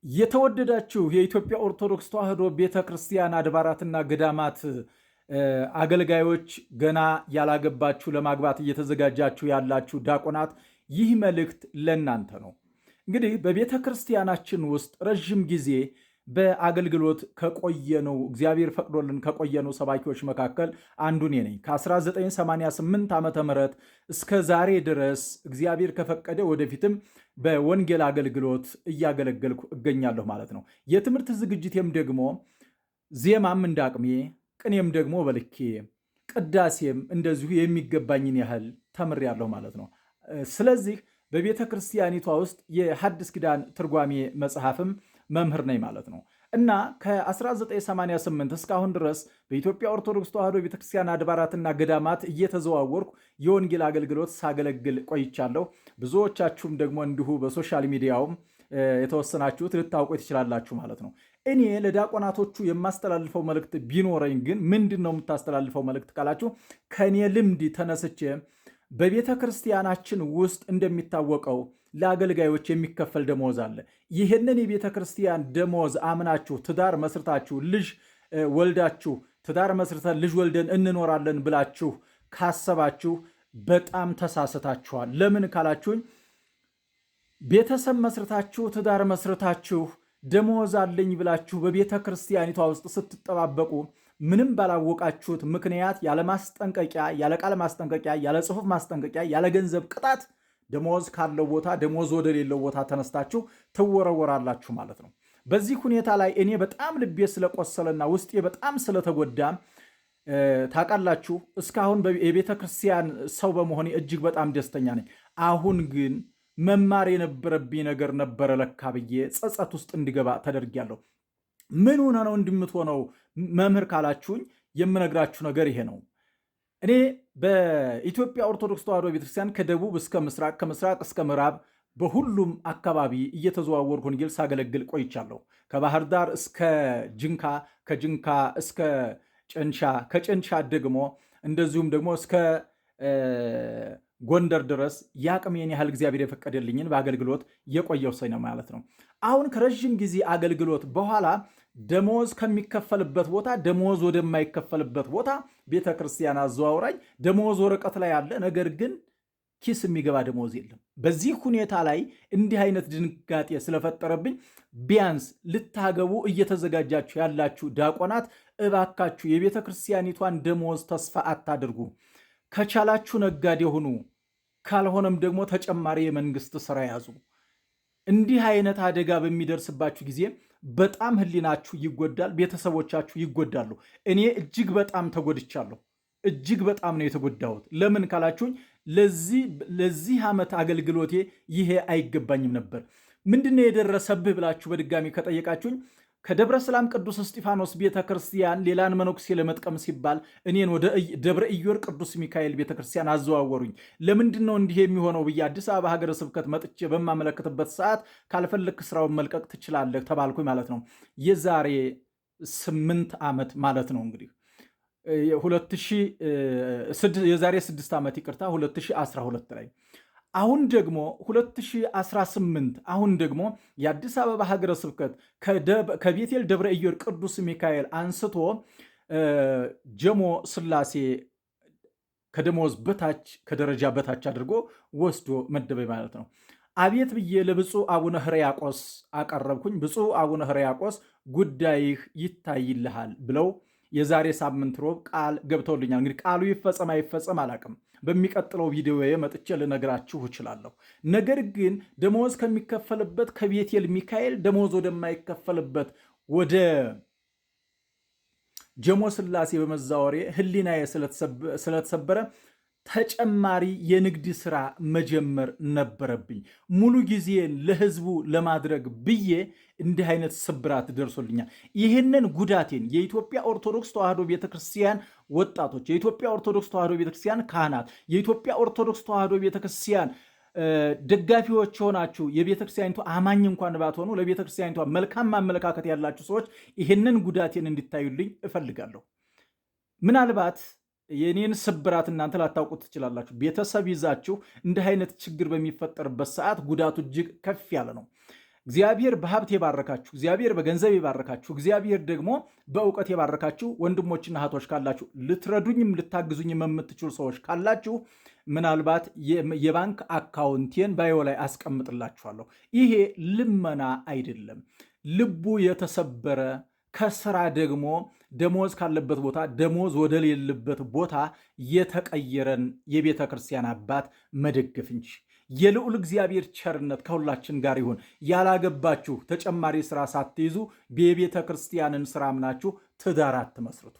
የተወደዳችሁ የኢትዮጵያ ኦርቶዶክስ ተዋሕዶ ቤተክርስቲያን አድባራትና ገዳማት አገልጋዮች፣ ገና ያላገባችሁ ለማግባት እየተዘጋጃችሁ ያላችሁ ዲያቆናት፣ ይህ መልእክት ለእናንተ ነው። እንግዲህ በቤተ ክርስቲያናችን ውስጥ ረዥም ጊዜ በአገልግሎት ከቆየነው እግዚአብሔር ፈቅዶልን ከቆየነው ሰባኪዎች መካከል አንዱ እኔ ነኝ። ከ1988 ዓመተ ምህረት እስከ ዛሬ ድረስ እግዚአብሔር ከፈቀደ ወደፊትም በወንጌል አገልግሎት እያገለገልኩ እገኛለሁ ማለት ነው። የትምህርት ዝግጅቴም ደግሞ ዜማም እንዳቅሜ፣ ቅኔም ደግሞ በልኬ፣ ቅዳሴም እንደዚሁ የሚገባኝን ያህል ተምሬያለሁ ማለት ነው። ስለዚህ በቤተ ክርስቲያኒቷ ውስጥ የሐዲስ ኪዳን ትርጓሜ መጽሐፍም መምህር ነኝ ማለት ነው እና ከ1988 እስካሁን ድረስ በኢትዮጵያ ኦርቶዶክስ ተዋሕዶ ቤተክርስቲያን አድባራትና ገዳማት እየተዘዋወርኩ የወንጌል አገልግሎት ሳገለግል ቆይቻለሁ። ብዙዎቻችሁም ደግሞ እንዲሁ በሶሻል ሚዲያውም የተወሰናችሁት ልታውቁ ትችላላችሁ ማለት ነው። እኔ ለዲያቆናቶቹ የማስተላልፈው መልእክት ቢኖረኝ ግን ምንድን ነው የምታስተላልፈው መልእክት ካላችሁ፣ ከእኔ ልምድ ተነስቼ በቤተ ክርስቲያናችን ውስጥ እንደሚታወቀው ለአገልጋዮች የሚከፈል ደሞዝ አለ። ይህንን የቤተ ክርስቲያን ደሞዝ አምናችሁ ትዳር መስርታችሁ ልጅ ወልዳችሁ ትዳር መስርተን ልጅ ወልደን እንኖራለን ብላችሁ ካሰባችሁ በጣም ተሳስታችኋል። ለምን ካላችሁኝ፣ ቤተሰብ መስርታችሁ ትዳር መስርታችሁ ደሞዝ አለኝ ብላችሁ በቤተ ክርስቲያኒቷ ውስጥ ስትጠባበቁ ምንም ባላወቃችሁት ምክንያት ያለ ማስጠንቀቂያ፣ ያለ ቃል ማስጠንቀቂያ፣ ያለ ጽሑፍ ማስጠንቀቂያ፣ ያለ ገንዘብ ቅጣት ደሞዝ ካለው ቦታ ደሞዝ ወደሌለው ቦታ ተነስታችሁ ትወረወራላችሁ ማለት ነው። በዚህ ሁኔታ ላይ እኔ በጣም ልቤ ስለቆሰለና ውስጤ በጣም ስለተጎዳ ታውቃላችሁ፣ እስካሁን የቤተ ክርስቲያን ሰው በመሆኔ እጅግ በጣም ደስተኛ ነኝ። አሁን ግን መማር የነበረብኝ ነገር ነበረ ለካ ብዬ ጸጸት ውስጥ እንዲገባ ተደርጊያለሁ። ምን ሆነ ነው እንደምትሆነው መምህር ካላችሁኝ፣ የምነግራችሁ ነገር ይሄ ነው። እኔ በኢትዮጵያ ኦርቶዶክስ ተዋሕዶ ቤተክርስቲያን ከደቡብ እስከ ምስራቅ፣ ከምስራቅ እስከ ምዕራብ በሁሉም አካባቢ እየተዘዋወርኩ ወንጌል ሳገለግል ቆይቻለሁ። ከባህር ዳር እስከ ጅንካ፣ ከጅንካ እስከ ጨንቻ፣ ከጨንቻ ደግሞ እንደዚሁም ደግሞ እስከ ጎንደር ድረስ የአቅሜን ያህል እግዚአብሔር የፈቀደልኝን በአገልግሎት የቆየው ሰው ነው ማለት ነው። አሁን ከረዥም ጊዜ አገልግሎት በኋላ ደሞዝ ከሚከፈልበት ቦታ ደሞዝ ወደማይከፈልበት ቦታ ቤተ ክርስቲያን አዘዋውራኝ። ደሞዝ ወረቀት ላይ አለ፣ ነገር ግን ኪስ የሚገባ ደሞዝ የለም። በዚህ ሁኔታ ላይ እንዲህ አይነት ድንጋጤ ስለፈጠረብኝ ቢያንስ ልታገቡ እየተዘጋጃችሁ ያላችሁ ዲያቆናት እባካችሁ የቤተ ክርስቲያኒቷን ደሞዝ ተስፋ አታድርጉ። ከቻላችሁ ነጋዴ ሁኑ፣ ካልሆነም ደግሞ ተጨማሪ የመንግስት ስራ ያዙ። እንዲህ አይነት አደጋ በሚደርስባችሁ ጊዜ በጣም ህሊናችሁ ይጎዳል፣ ቤተሰቦቻችሁ ይጎዳሉ። እኔ እጅግ በጣም ተጎድቻለሁ። እጅግ በጣም ነው የተጎዳሁት። ለምን ካላችሁኝ፣ ለዚህ ዓመት አገልግሎቴ ይሄ አይገባኝም ነበር። ምንድነው የደረሰብህ ብላችሁ በድጋሚ ከጠየቃችሁኝ፣ ከደብረ ሰላም ቅዱስ እስጢፋኖስ ቤተ ክርስቲያን ሌላን መነኩሴ ለመጥቀም ሲባል እኔን ወደ ደብረ ኢዮር ቅዱስ ሚካኤል ቤተ ክርስቲያን አዘዋወሩኝ። ለምንድን ነው እንዲህ የሚሆነው ብዬ አዲስ አበባ ሀገረ ስብከት መጥቼ በማመለከትበት ሰዓት ካልፈለክ ስራውን መልቀቅ ትችላለህ ተባልኩኝ ማለት ነው። የዛሬ 8 ዓመት ማለት ነው እንግዲህ የዛሬ 6 ዓመት ይቅርታ፣ 2012 ላይ አሁን ደግሞ 2018 አሁን ደግሞ የአዲስ አበባ ሀገረ ስብከት ከቤቴል ደብረ ኢዮር ቅዱስ ሚካኤል አንስቶ ጀሞ ስላሴ ከደሞዝ በታች ከደረጃ በታች አድርጎ ወስዶ መደበኝ ማለት ነው። አቤት ብዬ ለብፁዕ አቡነ ሕርያቆስ አቀረብኩኝ። ብፁዕ አቡነ ሕርያቆስ ጉዳይህ ይታይልሃል ብለው የዛሬ ሳምንት ሮብ ቃል ገብተውልኛል። እንግዲህ ቃሉ ይፈጸም አይፈጸም አላቅም። በሚቀጥለው ቪዲዮ መጥቼ ልነግራችሁ እችላለሁ። ነገር ግን ደሞዝ ከሚከፈልበት ከቤቴል ሚካኤል ደሞዝ ወደማይከፈልበት ወደ ጀሞ ስላሴ በመዛወሬ ህሊናዬ ስለተሰበረ ተጨማሪ የንግድ ስራ መጀመር ነበረብኝ። ሙሉ ጊዜን ለህዝቡ ለማድረግ ብዬ እንዲህ አይነት ስብራት ደርሶልኛል። ይህንን ጉዳቴን የኢትዮጵያ ኦርቶዶክስ ተዋሕዶ ቤተክርስቲያን ወጣቶች፣ የኢትዮጵያ ኦርቶዶክስ ተዋሕዶ ቤተክርስቲያን ካህናት፣ የኢትዮጵያ ኦርቶዶክስ ተዋሕዶ ቤተክርስቲያን ደጋፊዎች የሆናችሁ የቤተክርስቲያኒቷ አማኝ እንኳን ባትሆኑ ለቤተክርስቲያኒቷ መልካም አመለካከት ያላችሁ ሰዎች ይህንን ጉዳቴን እንዲታዩልኝ እፈልጋለሁ። ምናልባት የኔን ስብራት እናንተ ላታውቁት ትችላላችሁ። ቤተሰብ ይዛችሁ እንዲህ አይነት ችግር በሚፈጠርበት ሰዓት ጉዳቱ እጅግ ከፍ ያለ ነው። እግዚአብሔር በሀብት የባረካችሁ፣ እግዚአብሔር በገንዘብ የባረካችሁ፣ እግዚአብሔር ደግሞ በእውቀት የባረካችሁ ወንድሞችና እህቶች ካላችሁ፣ ልትረዱኝም ልታግዙኝም የምትችሉ ሰዎች ካላችሁ ምናልባት የባንክ አካውንቴን ባዮ ላይ አስቀምጥላችኋለሁ። ይሄ ልመና አይደለም። ልቡ የተሰበረ ከስራ ደግሞ ደሞዝ ካለበት ቦታ ደሞዝ ወደሌለበት ቦታ የተቀየረን የቤተ ክርስቲያን አባት መደገፍ እንጂ። የልዑል እግዚአብሔር ቸርነት ከሁላችን ጋር ይሁን። ያላገባችሁ ተጨማሪ ስራ ሳትይዙ የቤተ ክርስቲያንን ስራ አምናችሁ ትዳር አትመስርቱ።